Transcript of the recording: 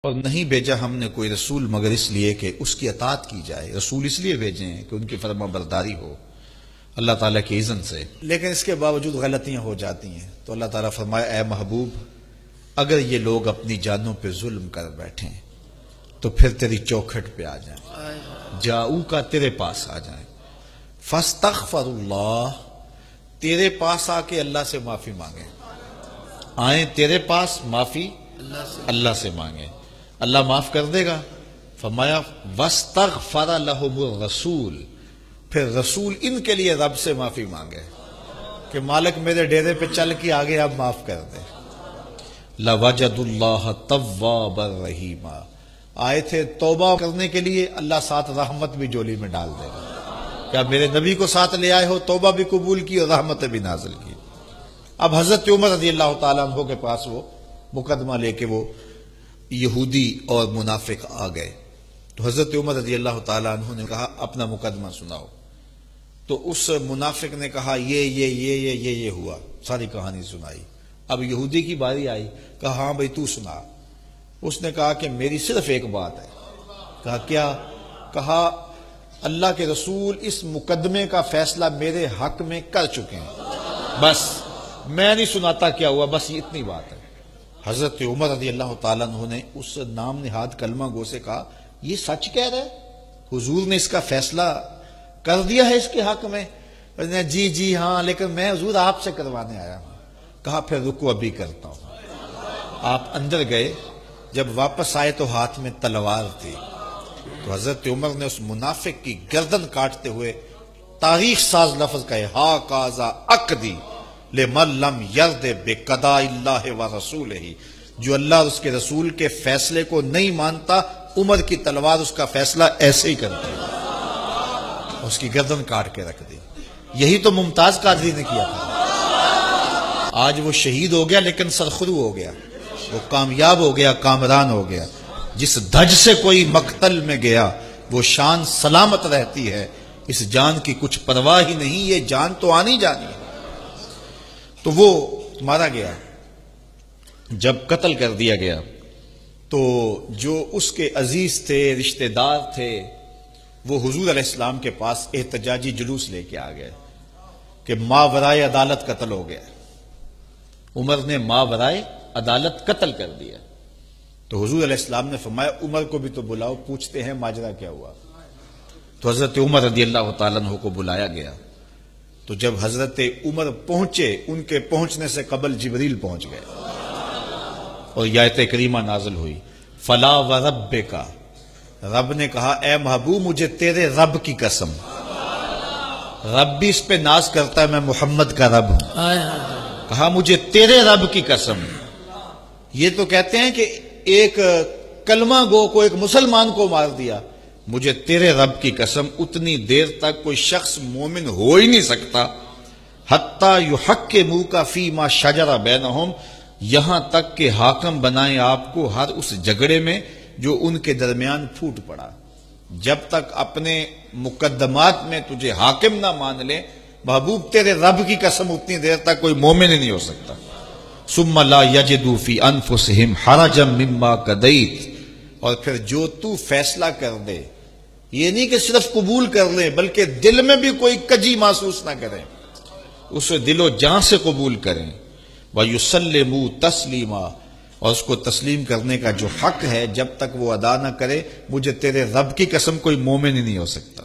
اور نہیں بھیجا ہم نے کوئی رسول مگر اس لیے کہ اس کی اطاعت کی جائے. رسول اس لیے بھیجے ہیں کہ ان کی فرما برداری ہو اللہ تعالیٰ کی اذن سے. لیکن اس کے باوجود غلطیاں ہو جاتی ہیں تو اللہ تعالیٰ فرمایا اے محبوب اگر یہ لوگ اپنی جانوں پہ ظلم کر بیٹھیں تو پھر تیری چوکھٹ پہ آ جائیں, جاؤ کا تیرے پاس آ جائیں, فاستغفر اللہ تیرے پاس آ کے اللہ سے معافی مانگیں, آئیں تیرے پاس معافی اللہ سے مانگیں, اللہ معاف کر دے گا. فرمایا واستغفر لهم الرسول پھر رسول ان کے لیے رب سے معافی مانگے کہ مالک میرے ڈیرے پہ چل کے آگے اب معاف کر دے. لوجد اللہ توابا رحیما آئے تھے توبہ کرنے کے لیے, اللہ ساتھ رحمت بھی جولی میں ڈال دے گا. کیا میرے نبی کو ساتھ لے آئے ہو, توبہ بھی قبول کی اور رحمت بھی نازل کی. اب حضرت عمر رضی اللہ تعالیٰ عنہ کے پاس وہ مقدمہ لے کے وہ یہودی اور منافق آ گئے تو حضرت عمر رضی اللہ تعالیٰ عنہ نے کہا اپنا مقدمہ سناؤ. تو اس منافق نے کہا یہ ہوا, ساری کہانی سنائی. اب یہودی کی باری آئی, کہا ہاں بھائی تو سنا. اس نے کہا کہ میری صرف ایک بات ہے. کہا کیا؟ کہا اللہ کے رسول اس مقدمے کا فیصلہ میرے حق میں کر چکے ہیں, بس میں نہیں سناتا کیا ہوا, بس یہ اتنی بات ہے. حضرت عمر رضی اللہ تعالیٰ عنہ نے اس نام نہاد کلمہ گو سے کہا یہ سچ کہہ رہے, حضور نے اس کا فیصلہ کر دیا ہے اس کے حق میں؟ جی ہاں, لیکن میں حضور آپ سے کروانے آیا ہوں. کہا پھر رکو ابھی کرتا ہوں. آپ اندر گئے, جب واپس آئے تو ہاتھ میں تلوار تھی. تو حضرت عمر نے اس منافق کی گردن کاٹتے ہوئے تاریخ ساز لفظ کہے ہا کازا اقدی لمن لم یرد بقضاء اللہ و رسولہ, جو اللہ اور اس کے رسول کے فیصلے کو نہیں مانتا عمر کی تلوار اس کا فیصلہ ایسے ہی کرتی ہے, اس کی گردن کاٹ کے رکھ دی. یہی تو ممتاز قادری نے کیا تھا. آج وہ شہید ہو گیا لیکن سرخرو ہو گیا, وہ کامیاب ہو گیا, کامران ہو گیا. جس دھج سے کوئی مقتل میں گیا وہ شان سلامت رہتی ہے, اس جان کی کچھ پرواہ ہی نہیں, یہ جان تو آنی جانی ہے. تو وہ مارا گیا. جب قتل کر دیا گیا تو جو اس کے عزیز تھے, رشتہ دار تھے, وہ حضور علیہ السلام کے پاس احتجاجی جلوس لے کے آ گئے کہ ماورائے عدالت قتل ہو گیا. عمر نے ماورائے عدالت قتل کر دیا. تو حضور علیہ السلام نے فرمایا عمر کو بھی تو بلاؤ, پوچھتے ہیں ماجرا کیا ہوا. تو حضرت عمر رضی اللہ تعالیٰ عنہ کو بلایا گیا. تو جب حضرت عمر پہنچے, ان کے پہنچنے سے قبل جبریل پہنچ گئے اور یہ آیت کریمہ نازل ہوئی فلا وربک, رب نے کہا اے محبوب مجھے تیرے رب کی قسم, رب بھی اس پہ ناز کرتا ہے میں محمد کا رب ہوں. کہا مجھے تیرے رب کی قسم. یہ تو کہتے ہیں کہ ایک کلمہ گو کو, ایک مسلمان کو مار دیا. مجھے تیرے رب کی قسم اتنی دیر تک کوئی شخص مومن ہو ہی نہیں سکتا حتیٰ یحکموک فیما شجر بینہم, یہاں تک کہ حاکم بنائیں آپ کو ہر اس جھگڑے میں جو ان کے درمیان پھوٹ پڑا. جب تک اپنے مقدمات میں تجھے حاکم نہ مان لے, محبوب تیرے رب کی قسم اتنی دیر تک کوئی مومن ہی نہیں ہو سکتا. ثم لا یجدوا فی انفسہم حرجا مما قضیت, اور پھر جو تو فیصلہ کر دے, یہ نہیں کہ صرف قبول کر لیں بلکہ دل میں بھی کوئی کجی محسوس نہ کریں, اسے دل و جان سے قبول کریں. وَيُسَلِّمُوا تَسْلِيمًا, اور اس کو تسلیم کرنے کا جو حق ہے جب تک وہ ادا نہ کرے, مجھے تیرے رب کی قسم کوئی مومن ہی نہیں ہو سکتا.